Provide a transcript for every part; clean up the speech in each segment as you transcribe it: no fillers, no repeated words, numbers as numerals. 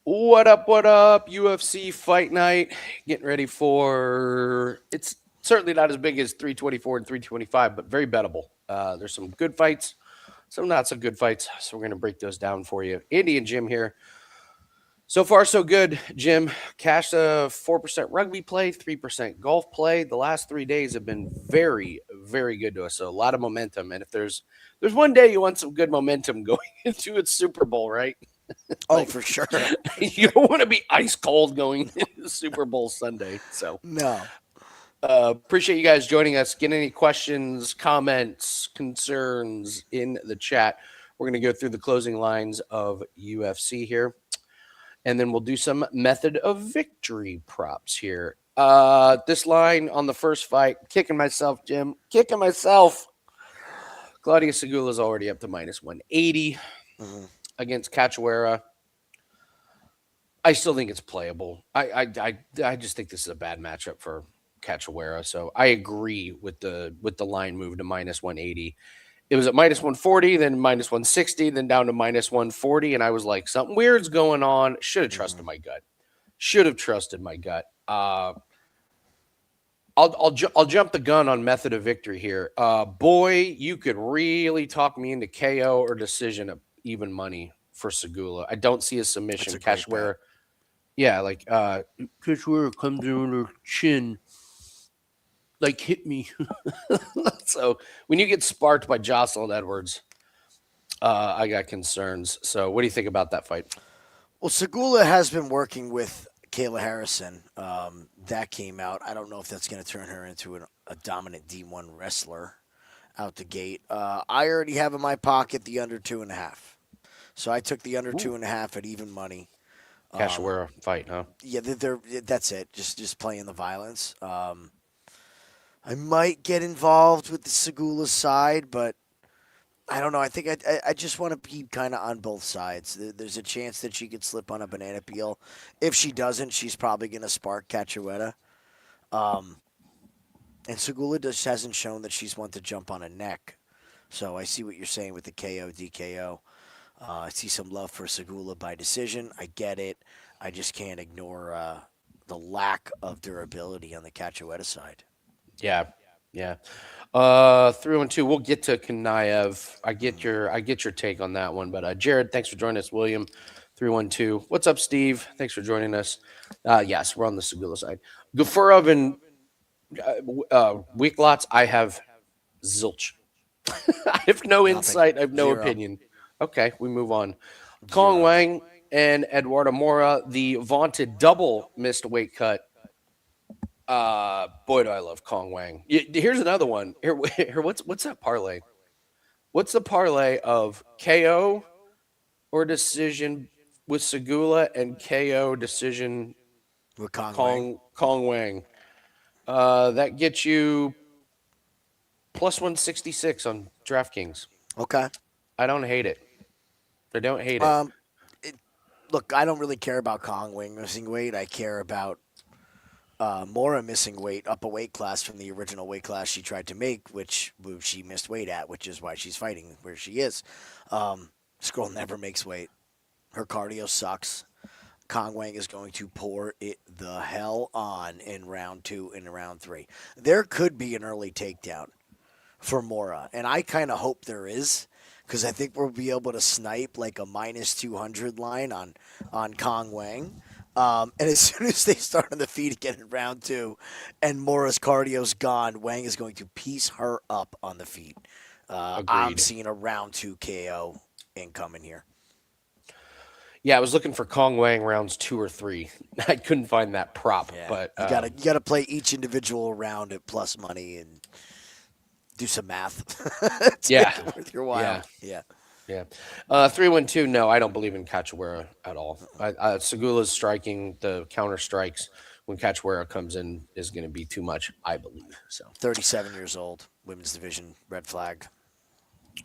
What up? What up? UFC Fight Night. Getting ready for. It's certainly not as big as 324 and 325, but very bettable. There's some good fights, some not so good fights. So we're going to break those down for you. Andy and Jim here. So far, so good. Jim, cashed a 4% rugby play, 3% golf play. The last 3 days have been very, very good to us. So a lot of momentum. And if there's one day you want some good momentum going into its Super Bowl, right? Oh, Like for sure. you don't want to be ice cold going into Super Bowl Sunday. So No. appreciate you guys joining us. Get any questions, comments, concerns in the chat. We're going to go through the closing lines of UFC here, and then we'll do some method of victory props here. This line on the first fight, kicking myself, Jim, kicking myself. Claudia Sigula is already up to minus 180 against Catchawa. I still think it's playable. I just think this is a bad matchup for Catchawa. So I agree with the line move to minus 180. It was at minus 140, then minus 160, then down to minus 140, and I was like, something weird's going on. Should have trusted my gut. Should have trusted my gut. I'll jump the gun on method of victory here. Boy, you could really talk me into KO or decision at even money for Sigula. I don't see a submission. That's a great Catchawa. Yeah, like Catchawa comes in her chin, like hit me. So when you get sparked by Jocelyn Edwards, I got concerns. So what do you think about that fight? Well, Sigula has been working with Kayla Harrison. That came out. I don't know if that's going to turn her into a dominant D1 wrestler out the gate. I already have in my pocket the under 2.5. So I took the under 2.5 at even money. Catchawa fight, huh? Yeah, that's it. Just playing the violence. I might get involved with the Sigula side, but I don't know. I think I just want to be kind of on both sides. There's a chance that she could slip on a banana peel. If she doesn't, she's probably going to spark Catchawa. And Sigula just hasn't shown that she's one to jump on a neck. So I see what you're saying with the KO, DKO. I see some love for Sigula by decision. I get it. I just can't ignore the lack of durability on the Catchawa side. Yeah, yeah. 3-1-2. We'll get to Kayav. I get your take on that one. But Jared, thanks for joining us. William, 3-1-2. What's up, Steve? Thanks for joining us. Yes, we're on the Sigula side. Gafurov and weak lots. I have zilch. I have no Nothing. insight. I have no 0. opinion. Okay, we move on. 0. Kong Wang and Eduardo Mora, the vaunted double missed weight cut. Boy, do I love Kong Wang. Here's another one. Here, what's that parlay? What's the parlay of KO or decision with Sigula and KO decision With Kong Kong Wang? That gets you plus 166 on DraftKings. Okay. I don't hate it. I don't hate it. Look, I don't really care about Kong Wang missing weight. I care about Mora missing weight up a weight class from the original weight class she tried to make, which she missed weight at, which is why she's fighting where she is. This girl never makes weight. Her cardio sucks. Kong Wang is going to pour it the hell on in round 2 and round 3. There could be an early takedown for Mora, and I kind of hope there is, because I think we'll be able to snipe like a minus 200 line on Kong Wang. And as soon as they start on the feet again in round 2 and Mora's cardio's gone, Wang is going to piece her up on the feet. I'm seeing a round 2 KO incoming here. Yeah, I was looking for Kong Wang rounds 2 or 3. I couldn't find that prop, Yeah. but you gotta play each individual round at plus money and do some math. Yeah. Make it worth your while. Yeah. 3-1-2. No, I don't believe in Catchawa at all. Segula's striking the counter strikes when Catchawa comes in is going to be too much, I believe. So 37 years old, women's division, red flag.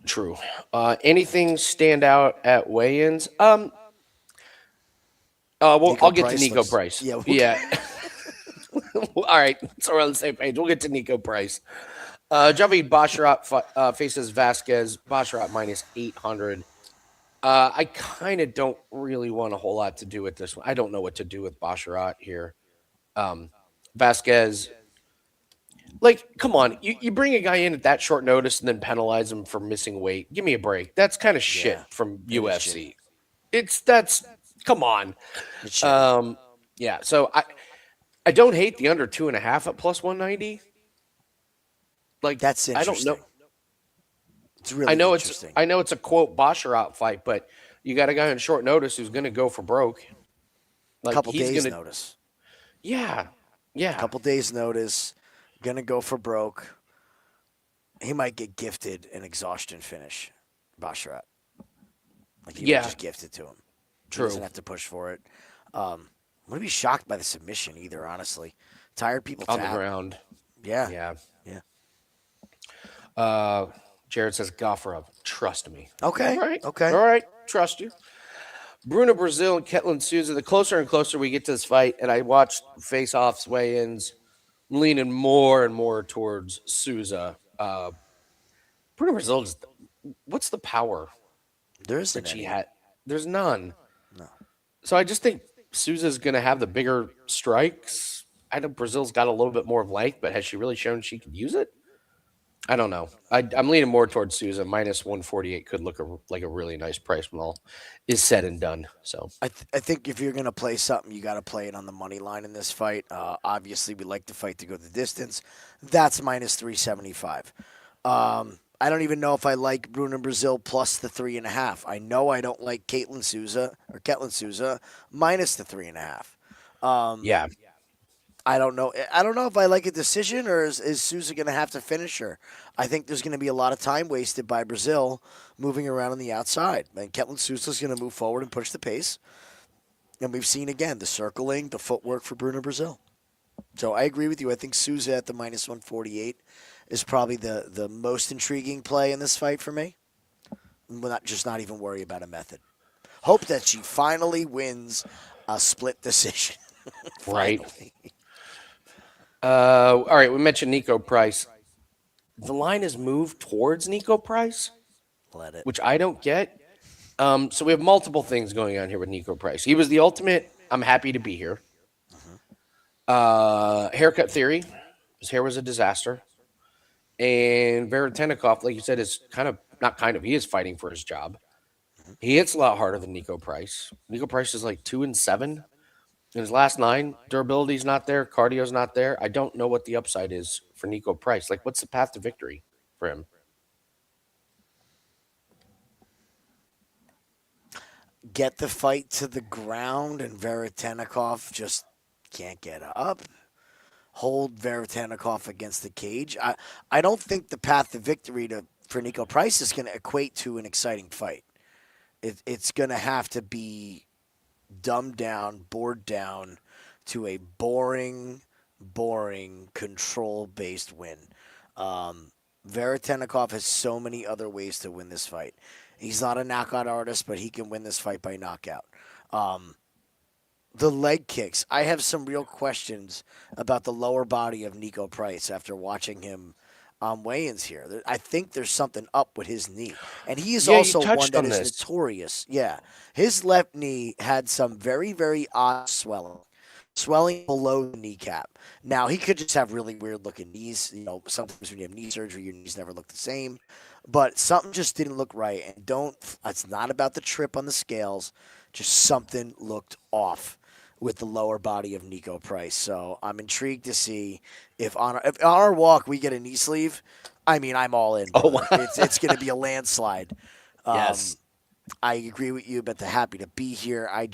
true. Anything stand out at weigh-ins? Well, I'll get to Nico Price. Yeah. All right, so we're on the same page. We'll get to Nico Price. Javi Basherat faces Vasquez. Basherat minus 800. I kind of don't really want a whole lot to do with this one. I don't know what to do with Basherat here. Um, Vasquez, like, come on, you bring a guy in at that short notice and then penalize him for missing weight. Give me a break. That's kind of shit Yeah, from it is shitty. UFC. That's come on. It's shitty. Yeah. So I don't hate the under 2.5 at plus 190. Like, That's I don't know. interesting. It's really interesting. I know it's a quote Basherat fight, but you got a guy on short notice who's going to go for broke. Like Couple he's days going to, notice. yeah, yeah, Couple days notice. Gonna go for broke. He might get gifted an exhaustion finish, Basherat. Like he might yeah. just gift it to him. He True. doesn't have to push for it. I wouldn't be shocked by the submission either, honestly. Tired people On the tap. ground. Yeah. Yeah. Yeah. Jared says Gaffarov. Trust me. Okay. All right. Okay. All right. Trust you. Bruno Brazil and Ketlin Souza. The closer and closer we get to this fight, and I watched face-offs, weigh-ins, I'm leaning more and more towards Souza. Bruno Brazil, what's the power There isn't that she any. had? There's none. No. So I just think Souza's going to have the bigger strikes. I know Brazil's got a little bit more of length, but has she really shown she can use it? I don't know. I'm leaning more towards Souza. Minus 148 could look like a really nice price when all is said and done. So I think if you're gonna play something, you got to play it on the money line in this fight. Obviously, we like the fight to go the distance. That's minus 375. I don't even know if I like Bruno Brazil plus the 3.5. I know I don't like Ketlin Souza minus the 3.5. yeah, I don't know. I don't know if I like a decision or is Souza going to have to finish her. I think there's going to be a lot of time wasted by Brazil moving around on the outside. And Ketlin Souza's going to move forward and push the pace. And we've seen again the circling, the footwork for Bruno Brazil. So I agree with you. I think Souza at the minus 148 is probably the most intriguing play in this fight for me. We'll not even worry about a method. Hope that she finally wins a split decision. right. Finally. All right, we mentioned Nico Price. The line has moved towards Nico Price, Let it. which I don't get. So we have multiple things going on here with Nico Price. He was the ultimate. I'm happy to be here. Haircut theory. His hair was a disaster. And Veritenov, like you said, is he is fighting for his job. He hits a lot harder than Nico Price. Nico Price is like 2-7. In his last 9, durability's not there, cardio's not there. I don't know what the upside is for Nico Price. Like, what's the path to victory for him? Get the fight to the ground, and Veritenov just can't get up. Hold Veritenov against the cage. I don't think the path to victory for Nico Price is going to equate to an exciting fight. It's going to have to be dumbed down, bored down to a boring, control-based win. Veritenov has so many other ways to win this fight. He's not a knockout artist, but he can win this fight by knockout. The leg kicks. I have some real questions about the lower body of Nico Price after watching him on weigh-ins here. I think there's something up with his knee. And he is also one that is notorious. Yeah. His left knee had some very, very odd swelling below the kneecap. Now, he could just have really weird-looking knees. You know, sometimes when you have knee surgery, your knees never look the same. But something just didn't look right. And it's not about the trip on the scales. Just something looked off with the lower body of Nico Price. So I'm intrigued to see if on our walk we get a knee sleeve. I mean, I'm all in. Oh, it's going to be a landslide. Yes. I agree with you, but happy to be here. I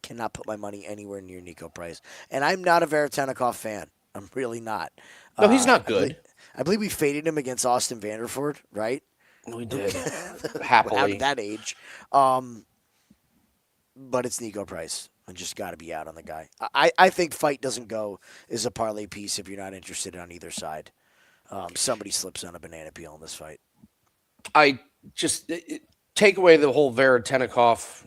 cannot put my money anywhere near Nico Price. And I'm not a Veritenov fan. I'm really not. No, he's not good. I believe we faded him against Austin Vanderford, right? We did. Happily. Out at that age. But it's Nico Price. I just got to be out on the guy. I think fight doesn't go is a parlay piece if you're not interested on either side. Somebody slips on a banana peel in this fight. I just take away the whole Veritenov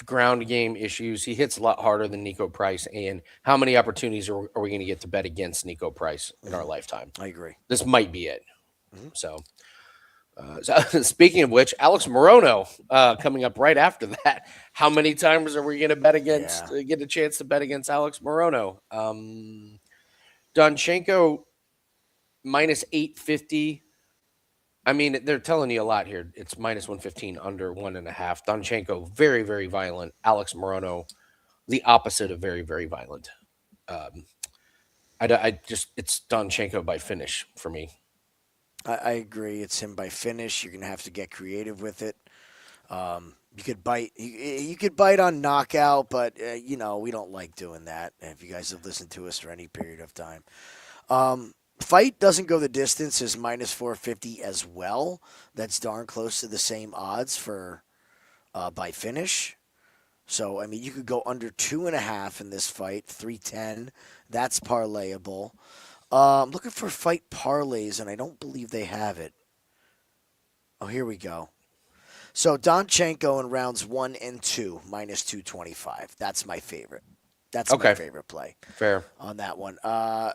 ground game issues. He hits a lot harder than Nico Price. And how many opportunities are we going to get to bet against Nico Price in our lifetime? I agree. This might be it. So Speaking of which, Alex Morono coming up right after that. How many times are we going to bet against? Get a chance to bet against Alex Morono? Donchenko minus 850. I mean, they're telling you a lot here. It's minus 115, under 1.5. Donchenko, very, very violent. Alex Morono, the opposite of very, very violent. I just, it's Donchenko by finish for me. I agree. It's him by finish. You're gonna have to get creative with it. You could bite. You could bite on knockout, but we don't like doing that. If you guys have listened to us for any period of time, fight doesn't go the distance is minus 450 as well. That's darn close to the same odds for by finish. So I mean, you could go under 2.5 in this fight. 310. That's parlayable. I'm looking for fight parlays, and I don't believe they have it. Oh, here we go. So Donchenko in rounds 1 and 2, minus 225. That's my favorite. That's my favorite play. Fair on that one. I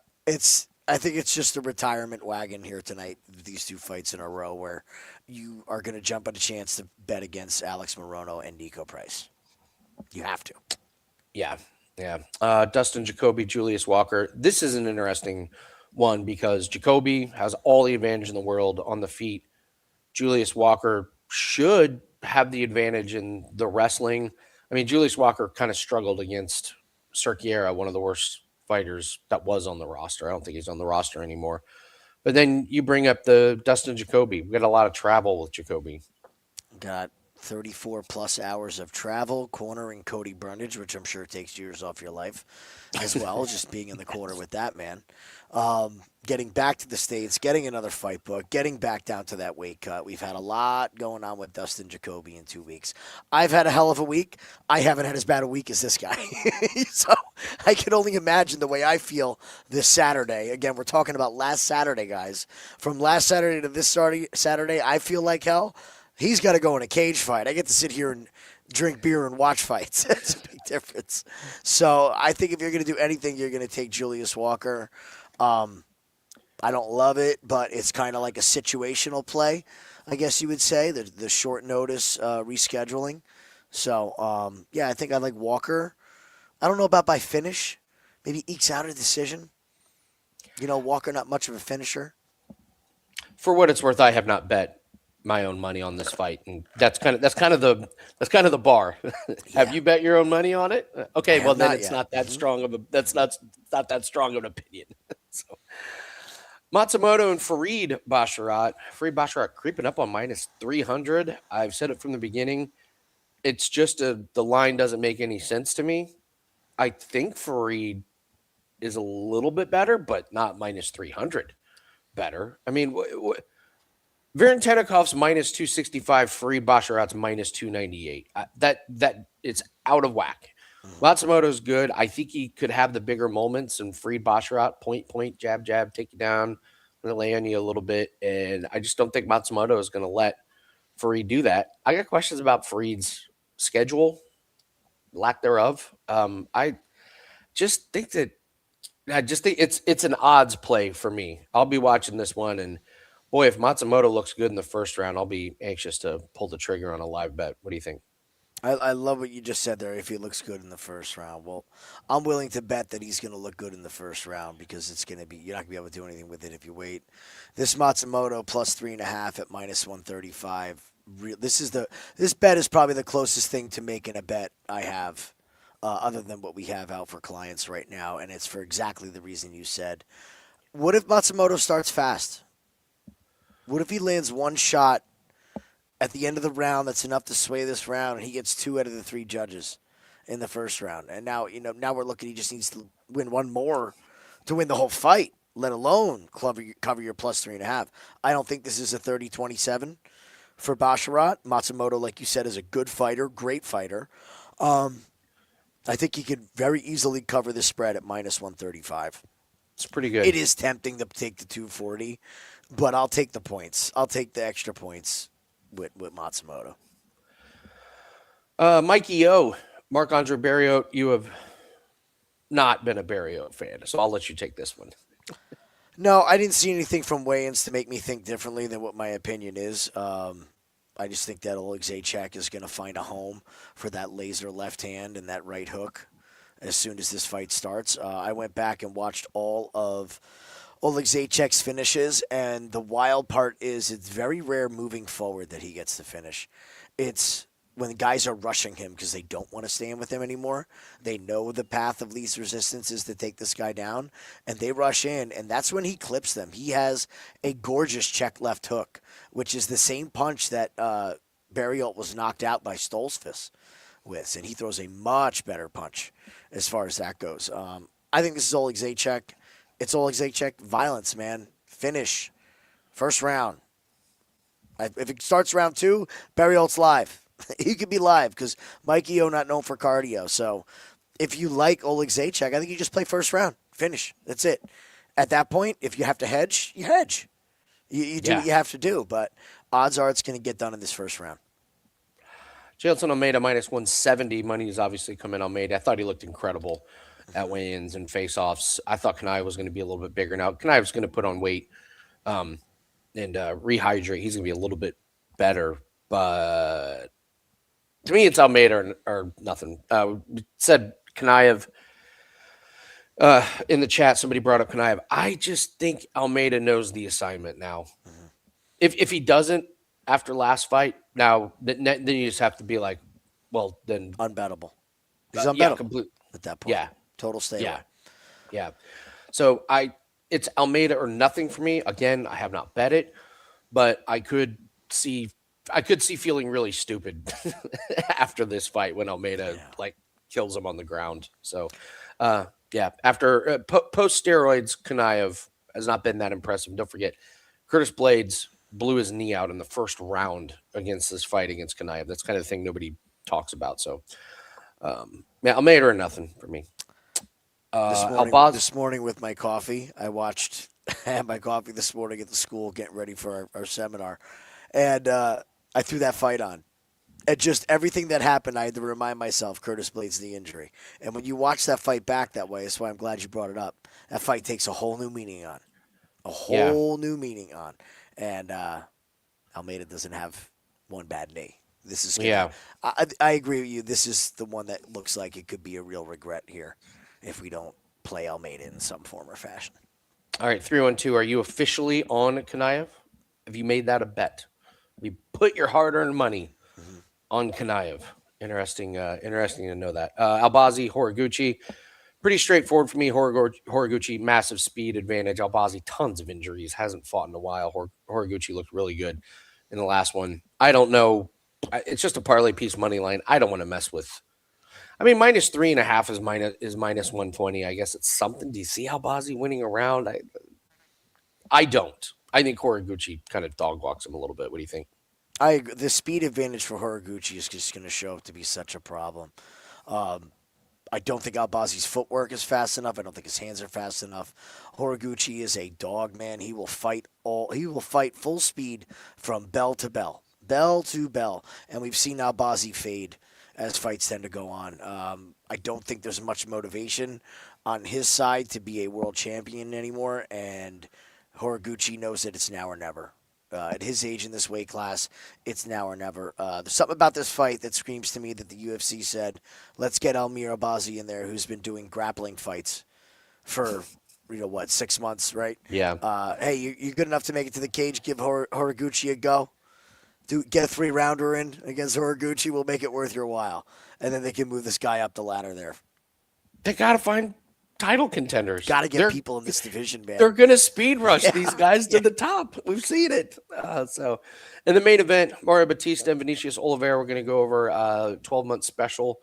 think it's just a retirement wagon here tonight. These two fights in a row where you are going to jump at a chance to bet against Alex Morono and Nico Price. You have to. Yeah. Dustin Jacobe, Julius Walker. This is an interesting one because Jacobe has all the advantage in the world on the feet. Julius Walker should have the advantage in the wrestling. I mean, Julius Walker kind of struggled against Cerquiera, one of the worst fighters that was on the roster. I don't think he's on the roster anymore. But then you bring up the Dustin Jacobe. We got a lot of travel with Jacobe. Got 34 plus hours of travel, cornering Cody Brundage, which I'm sure takes years off your life as well, just being in the corner with that man. Getting back to the States, getting another fight book, getting back down to that weight cut. We've had a lot going on with Dustin Jacobe in 2 weeks. I've had a hell of a week. I haven't had as bad a week as this guy. So I can only imagine the way I feel this Saturday. Again, we're talking about last Saturday, guys. From last Saturday to this Saturday, I feel like hell. He's got to go in a cage fight. I get to sit here and drink beer and watch fights. That's a big difference. So I think if you're going to do anything, you're going to take Julius Walker. I don't love it, but it's kind of like a situational play, I guess you would say, the short notice rescheduling. So, I think I like Walker. I don't know about by finish. Maybe ekes out a decision. Walker not much of a finisher. For what it's worth, I have not bet my own money on this fight, and that's kind of the bar. Have you bet your own money on it? Okay, well then it's not that strong of a not that strong of an opinion. So Matsumoto and Farid Basherat. Farid Basherat creeping up on minus 300. I've said it from the beginning. It's just the line doesn't make any sense to me. I think Farid is a little bit better, but not minus 300 better. I mean, Veritenokov's minus 265, Farid Basherat's minus 298. That it's out of whack. Matsumoto's good. I think he could have the bigger moments, and Farid Basherat, point, jab, take you down, going to lay on you a little bit. And I just don't think Matsumoto is going to let Farid do that. I got questions about Farid's schedule, lack thereof. I just think it's an odds play for me. I'll be watching this one, and boy, if Matsumoto looks good in the first round, I'll be anxious to pull the trigger on a live bet. What do you think? I love what you just said there. If he looks good in the first round, well, I'm willing to bet that he's going to look good in the first round because it's going to be you're not going to be able to do anything with it if you wait. This Matsumoto plus 3.5 at minus 135. This bet is probably the closest thing to making a bet I have, other than what we have out for clients right now, and it's for exactly the reason you said. What if Matsumoto starts fast? What if he lands one shot at the end of the round that's enough to sway this round, and he gets 2 out of the 3 judges in the first round? And now we're looking, he just needs to win one more to win the whole fight, let alone cover your plus 3.5. I don't think this is a 30-27 for Basherat. Matsumoto, like you said, is a good fighter, great fighter. I think he could very easily cover the spread at minus 135. It's pretty good. It is tempting to take the 240, but I'll take the points. I'll take the extra points with Matsumoto. Mikey O, Marc-Andre Barrio, you have not been a Barrio fan, so I'll let you take this one. No, I didn't see anything from weigh-ins to make me think differently than what my opinion is. I just think that Oleg Zajac is going to find a home for that laser left hand and that right hook as soon as this fight starts. I went back and watched all of Oleg Zajac's finishes, and the wild part is it's very rare moving forward that he gets the finish. It's when guys are rushing him because they don't want to stand with him anymore. They know the path of least resistance is to take this guy down, and they rush in, and that's when he clips them. He has a gorgeous check left hook, which is the same punch that Bario was knocked out by Stolzfus with, and he throws a much better punch as far as that goes. I think this is Oleg Zajac. It's Oleg Zajac violence, man. Finish. First round. If it starts round 2, Barriolt's live. He could be live because Mikey O not known for cardio. So if you like Oleg Zajac, I think you just play first round. Finish. That's it. At that point, if you have to hedge, you hedge. You do what you have to do. But odds are it's going to get done in this first round. Jailton Almeida minus 170. Money is obviously coming Almeida. I thought he looked incredible at weigh-ins and face-offs. I thought Kayav was going to be a little bit bigger. Now, Kanayev's going to put on weight and rehydrate. He's going to be a little bit better. But to me, it's Almeida or nothing. Said Kayav in the chat. Somebody brought up Kayav. I just think Almeida knows the assignment now. Mm-hmm. If he doesn't after last fight, now then you just have to be like, well, then unbettable. He's unbettable at that point. Yeah, total stay away. Yeah. So it's Almeida or nothing for me. Again, I have not bet it, but I could see feeling really stupid after this fight when Almeida kills him on the ground. So, after post steroids, Kayav has not been that impressive. Don't forget, Curtis Blades blew his knee out in the first round against this fight against Kayav. That's kind of the thing nobody talks about. So, Almeida or nothing for me. This morning with my coffee, I had my coffee this morning at the school getting ready for our seminar. And I threw that fight on. And just everything that happened, I had to remind myself Curtis Blades' knee injury. And when you watch that fight back that way, that's why I'm glad you brought it up. That fight takes a whole new meaning on. New meaning on. And Almeida doesn't have one bad knee. This is I agree with you. This is the one that looks like it could be a real regret here if we don't play Almeida in some form or fashion. All right, 312. Are you officially on Kayav? Have you made that a bet? You put your hard-earned money on Kayav. Interesting to know that. Albazi, Horiguchi. Pretty straightforward for me. Horiguchi, massive speed advantage. Albazi, tons of injuries. Hasn't fought in a while. Horiguchi looked really good in the last one. I don't know. It's just a parlay piece money line. I don't want to mess with. I mean, minus 3.5 is minus 120. I guess it's something. Do you see Albazi winning a round? I don't. I think Horiguchi kind of dog walks him a little bit. What do you think? The speed advantage for Horiguchi is just going to show up to be such a problem. I don't think Albazi's footwork is fast enough. I don't think his hands are fast enough. Horiguchi is a dog, man. He will fight full speed from bell to bell, and we've seen Albazi fade as fights tend to go on. I don't think there's much motivation on his side to be a world champion anymore, and Horiguchi knows that it's now or never. At his age in this weight class, it's now or never. There's something about this fight that screams to me that the UFC said, let's get Albazi in there, who's been doing grappling fights for, 6 months, right? Yeah. Hey, you're good enough to make it to the cage, give Horiguchi a go. Get a 3-rounder in against Horiguchi, we'll make it worth your while. And then they can move this guy up the ladder there. They got to find title contenders. Got to get people in this division, man. They're going to speed rush these guys to the top. We've seen it. So, in the main event, Mario Bautista and Vinicius Oliveira, we're going to go over a 12-month special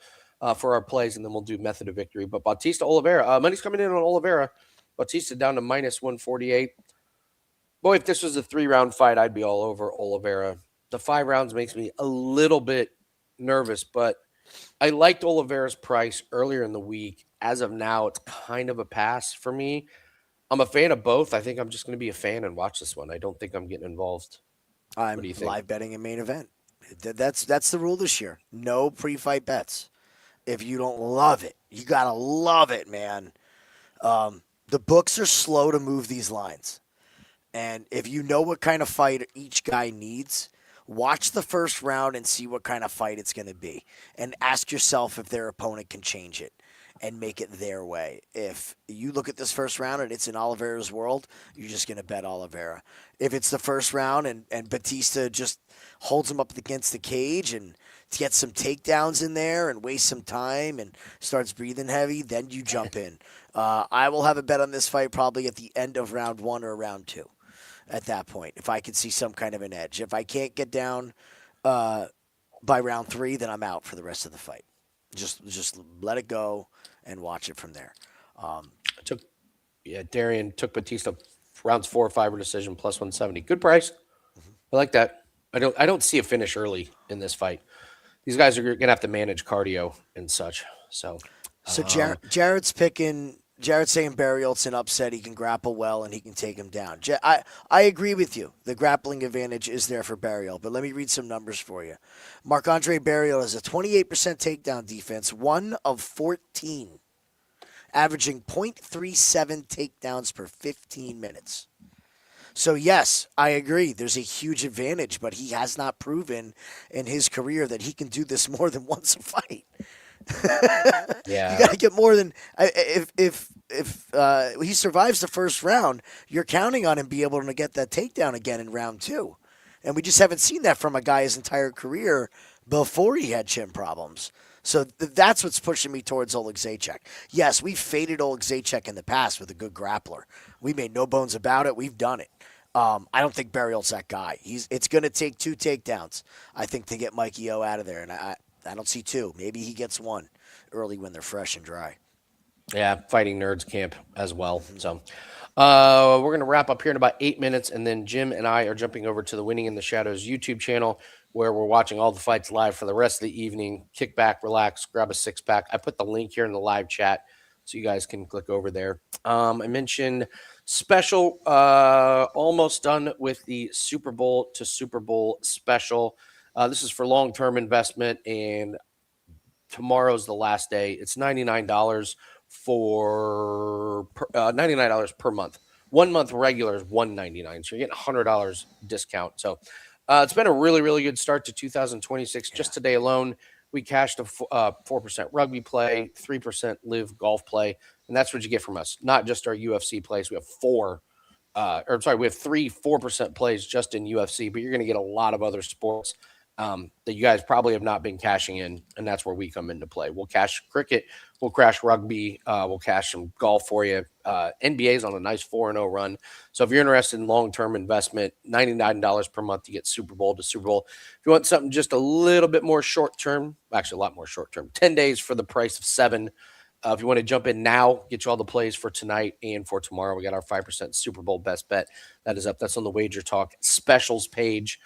for our plays, and then we'll do method of victory. But Bautista, Oliveira, money's coming in on Oliveira. Bautista down to minus 148. Boy, if this was a 3-round fight, I'd be all over Oliveira. The 5 rounds makes me a little bit nervous, but I liked Oliveira's price earlier in the week. As of now, it's kind of a pass for me. I'm a fan of both. I think I'm just going to be a fan and watch this one. I don't think I'm getting involved. I'm live betting in main event. That's the rule this year. No pre-fight bets. If you don't love it, you got to love it, man. The books are slow to move these lines. And if you know what kind of fight each guy needs, watch the first round and see what kind of fight it's going to be. And ask yourself if their opponent can change it and make it their way. If you look at this first round and it's in Oliveira's world, you're just going to bet Oliveira. If it's the first round and Batista just holds him up against the cage and gets some takedowns in there and wastes some time and starts breathing heavy, then you jump in. I will have a bet on this fight probably at the end of round 1 or round 2 at that point, if I can see some kind of an edge. If I can't get down by round 3, then I'm out for the rest of the fight. Just let it go and watch it from there. Darian took Batista rounds 4 or 5 or decision plus 170. Good price. I like that. I don't see a finish early in this fight. These guys are gonna have to manage cardio and such. So Jared's saying Barrios an upset. He can grapple well and he can take him down. I agree with you. The grappling advantage is there for Barrio, but let me read some numbers for you. Marc-Andre Barrio has a 28% takedown defense, 1 of 14, averaging 0.37 takedowns per 15 minutes. So, yes, I agree. There's a huge advantage, but he has not proven in his career that he can do this more than once a fight. Yeah, you got to get more than if he survives the first round, you're counting on him be able to get that takedown again in round 2, and we just haven't seen that from a guy his entire career before he had chin problems. So that's what's pushing me towards Oleg Zajac. Yes, we've faded Oleg Zajac in the past with a good grappler. We made no bones about it. We've done it. I don't think Barrios that guy. It's going to take 2 takedowns, I think, to get Mikey O out of there, and I don't see 2. Maybe he gets 1 early when they're fresh and dry. Yeah, Fighting Nerds camp as well. So we're going to wrap up here in about 8 minutes, and then Jim and I are jumping over to the Winning in the Shadows YouTube channel, where we're watching all the fights live for the rest of the evening. Kick back, relax, grab a 6-pack. I put the link here in the live chat so you guys can click over there. I mentioned special, almost done with the Super Bowl to Super Bowl special. This is for long-term investment, and tomorrow's the last day. It's $99 for $99 per month. 1 month regular is $199, so you're getting $100 discount. So it's been a really, really good start to 2026. Yeah. Just today alone, we cashed a 4% rugby play, 3% live golf play, and that's what you get from us. Not just our UFC plays. We have we have 3 4% plays just in UFC, but you're going to get a lot of other sports that you guys probably have not been cashing in, and that's where we come into play. We'll cash cricket, we'll cash rugby, we'll cash some golf for you. NBA's on a nice 4-0 run. So if you're interested in long-term investment, $99 per month to get Super Bowl to Super Bowl. If you want something just a little bit more short-term, actually a lot more short-term, 10 days for the price of 7. If you want to jump in now, get you all the plays for tonight and for tomorrow. We got our 5% Super Bowl best bet. That is up. That's on the Wager Talk specials page.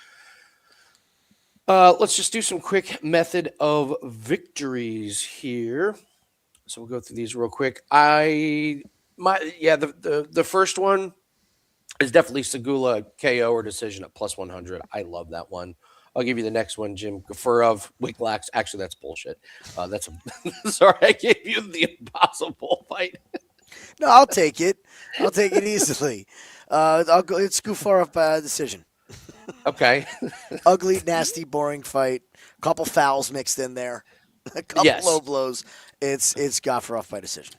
Let's just do some quick method of victories here. So we'll go through these real quick. The first one is definitely Sigula KO or decision at plus 100. I love that one. I'll give you the next one, Jim Gafurov, Wicklax. Actually, that's bullshit. Sorry, I gave you the impossible fight. No, I'll take it. I'll take it easily. I'll go. It's Gafurov by decision. Okay. Ugly, nasty, boring fight. A couple fouls mixed in there. A couple low blows. It's Gafurov by decision.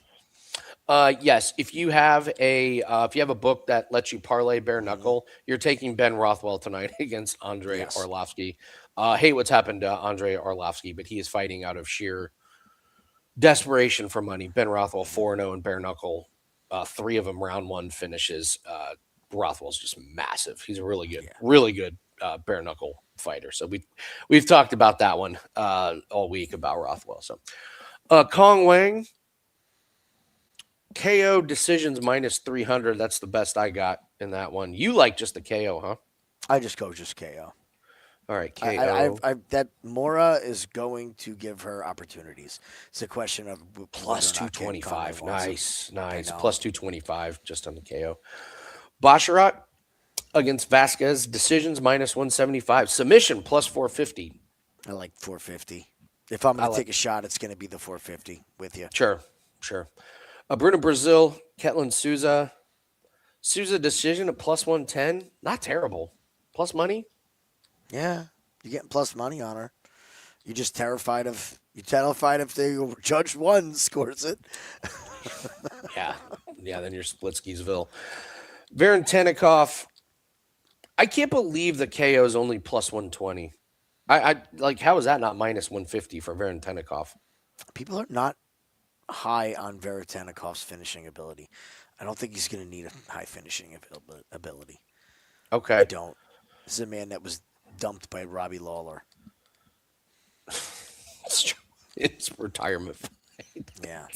Yes. If you have a book that lets you parlay bare knuckle, you're taking Ben Rothwell tonight against Andrei Arlovsky. Hate what's happened to Andrei Arlovsky, but he is fighting out of sheer desperation for money. Ben Rothwell 4-0 in bare knuckle. 3 of them round 1 finishes. Rothwell's just massive. He's a really good bare knuckle fighter. So we've talked about that one all week about Rothwell. So Kong Wang KO decisions minus 300. That's the best I got in that one. You like just the KO, huh? I just go KO. All right, KO. That Mora is going to give her opportunities. It's a question of plus 225. Nice. Plus 225 just on the KO. Basherat against Vasquez, decisions minus 175. Submission plus 450. I like 450. If I'm going to take a shot, it's going to be the 450 with you. Sure. Bruno Brazil Ketlin Souza. Souza decision at plus 110. Not terrible. Plus money. Yeah, you're getting plus money on her. You're just terrified if the judge one scores it. Yeah. Yeah, then you're Splitskeesville. Veritenov. I can't believe the KO is only plus 120. I like, how is that not minus 150 for Veritenov? People are not high on Veritenikov's finishing ability. I don't think he's going to need a high finishing ability. Okay. I don't. This is a man that was dumped by Robbie Lawler. It's retirement fight. Yeah.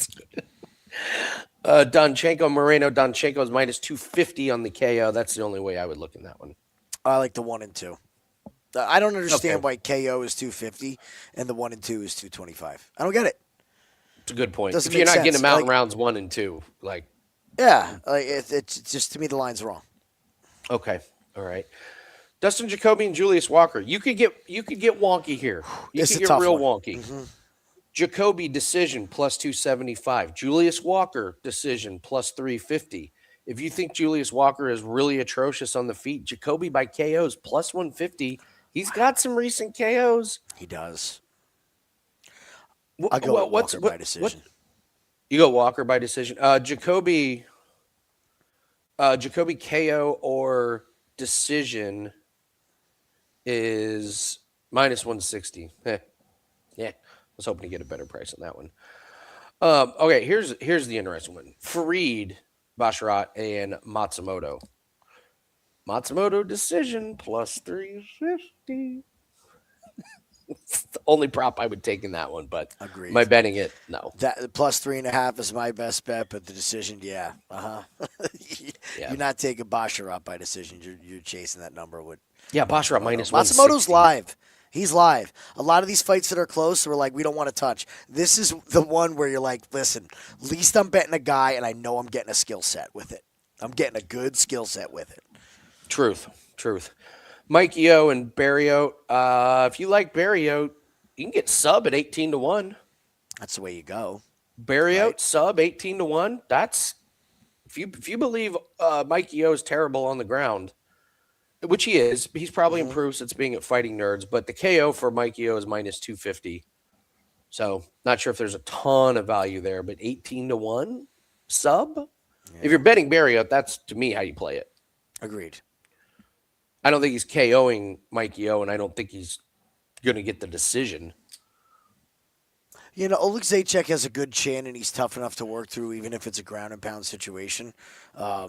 Donchenko, Moreno. Donchenko is minus 250 on the KO. That's the only way I would look in that one. I like the 1 and 2. I don't understand Okay. why KO is 250 and the 1 and 2 is 225. I don't get it. It's a good point. Doesn't If you're make not getting sense. them out Like- in rounds 1 and 2, like, Yeah, like it's just, to me, the line's wrong. okay, all right. Dustin Jacobe and Julius Walker. You could get wonky here. You It's could a get tough real one. wonky. Jacobe decision plus 275. Julius Walker decision plus 350. If you think Julius Walker is really atrocious on the feet, Jacobe by KOs plus 150. He's got some recent KOs. He does. Wh- I'll go wh- with Walker by decision. You go Walker by decision. Jacobe KO or decision is minus 160. Yeah, I was hoping to get a better price on that one. Okay, here's the interesting one. Fareed, Basherat, and Matsumoto. Matsumoto decision plus 350. It's the only prop I would take in that one, but Agreed. am I betting it? No. That plus 3.5 is my best bet, but the decision, yeah, Yeah. You're not taking Basherat by decision. You're chasing that number with Yeah, Basherat minus Matsumoto's 160. live. He's live. A lot of these fights that are close, we're like, we don't want to touch. This is the one where you're like, listen, at least I'm betting a guy, and I know I'm getting a skill set with it. I'm getting a good skill set with it. Truth. Mikey O and Bario. If you like Bario, you can get sub at 18-1. That's the way you go. Bario Right. sub 18-1. That's if you believe Mikey O is terrible on the ground, which he is. He's probably improved since being at Fighting Nerds, but the KO for Mikey O is minus 250. So not sure if there's a ton of value there, but 18-1 sub. Yeah. If you're betting Bario, that's to me how you play it. Agreed. I don't think he's KOing Mikey O, and I don't think he's going to get the decision. You know, Oleg Zaitchek has a good chin, and he's tough enough to work through, even if it's a ground and pound situation. Yeah,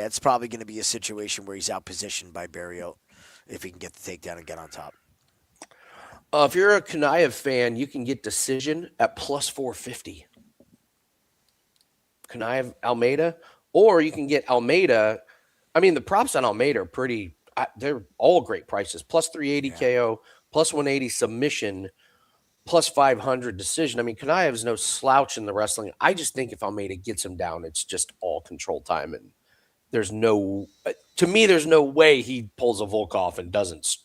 it's probably going to be a situation where he's outpositioned by Bario if he can get the takedown and get on top. If you're a Kayav fan, you can get decision at plus 450. Kayav Almeida, or you can get Almeida. I mean, the props on Almeida are pretty. They're all great prices. Plus 380 KO, plus 180 submission, plus 500 decision. I mean, Kayav is no slouch in the wrestling. I just think if Almeida gets him down, it's just all control time, and there's no. To me, there's no way he pulls a Volkov and doesn't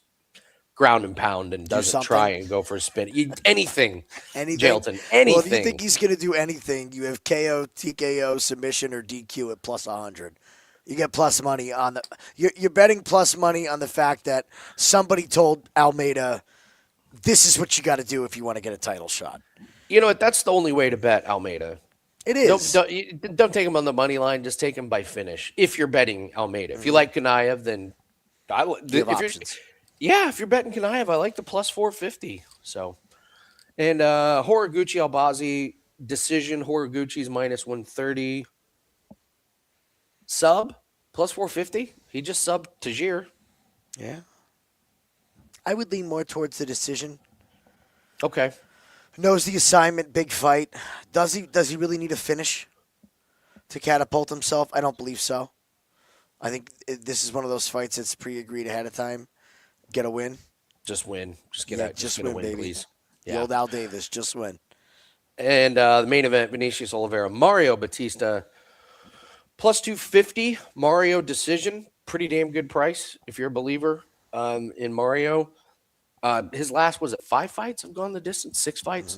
ground and pound and doesn't something. try and go for a spin. Anything, Anything? Jailton, anything. Well, if you think he's going to do anything, you have KO, TKO, submission, or DQ at plus 100. You get plus money on the. You're betting plus money on the fact that somebody told Almeida, "This is what you got to do if you want to get a title shot." You know what? That's the only way to bet Almeida. It is. Don't take him on the money line. Just take him by finish. If you're betting Almeida, if you like Kayav, then You have options. if you're betting Kayav, I like the plus 450. So, and Horiguchi Albazi decision. Horiguchi's minus 130. Sub plus 450. He just subbed Tajir. Yeah. I would lean more towards the decision. Okay. Knows the assignment, big fight. Does he really need a finish to catapult himself? I don't believe so. I think this is one of those fights that's pre-agreed ahead of time. Get a win. Just win. Just get Yeah, out. just get a win, baby. please. The old Al Davis, just win. And the main event, Vinicius Oliveira, Mario Bautista, plus 250. Mario decision, pretty damn good price if you're a believer in Mario. His last, was it 5 fights have gone the distance? 6 fights?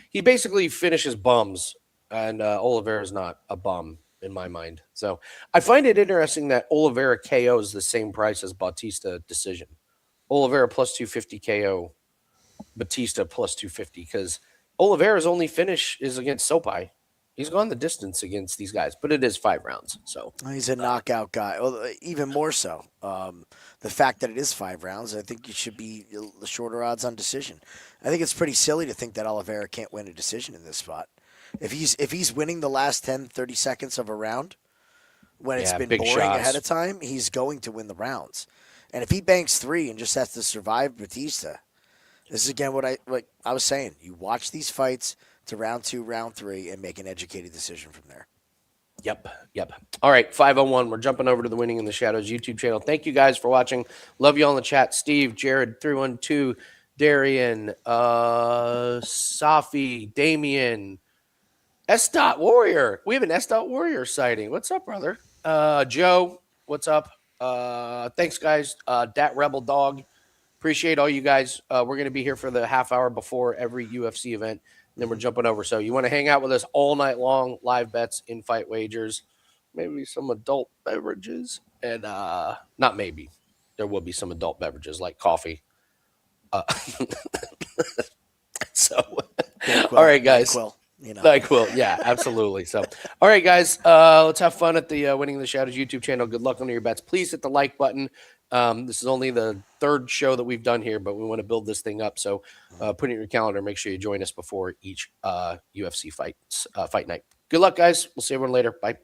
He basically finishes bums And Oliveira is not a bum in my mind. So I find it interesting that Oliveira KO is the same price as Bautista decision. Oliveira plus 250 KO, Batista plus 250, because Oliveira's only finish is against Sopai. He's gone the distance against these guys, but it is 5 rounds. So He's a knockout guy. Well, even more so. The fact that it is 5 rounds, I think you should be the shorter odds on decision. I think it's pretty silly to think that Oliveira can't win a decision in this spot. If he's winning the last 10, 30 seconds of a round, when it's been boring ahead of time, he's going to win the rounds. And if he banks 3 and just has to survive Batista, this is again what I was saying. You watch these fights to round 2, round 3, and make an educated decision from there. Yep. All right, 501. We're jumping over to the Winning in the Shadows YouTube channel. Thank you guys for watching. Love you all in the chat. Steve, Jared, 312, Darian, Safi, Damien, S. Warrior. We have an S. Warrior sighting. What's up, brother? Joe, what's up? Thanks, guys. Dat Rebel Dog. Appreciate all you guys. We're going to be here for the half hour before every UFC event. And then we're jumping over. So you want to hang out with us all night long, live bets, in-fight wagers, maybe some adult beverages. And not maybe. There will be some adult beverages like coffee. All right, guys. NyQuil, yeah, absolutely. So, all right, guys, let's have fun at the Winning the Shadows YouTube channel. Good luck on your bets. Please hit the like button. This is only the 3rd show that we've done here, but we want to build this thing up. So put it in your calendar. Make sure you join us before each UFC fight night. Good luck, guys. We'll see everyone later. Bye.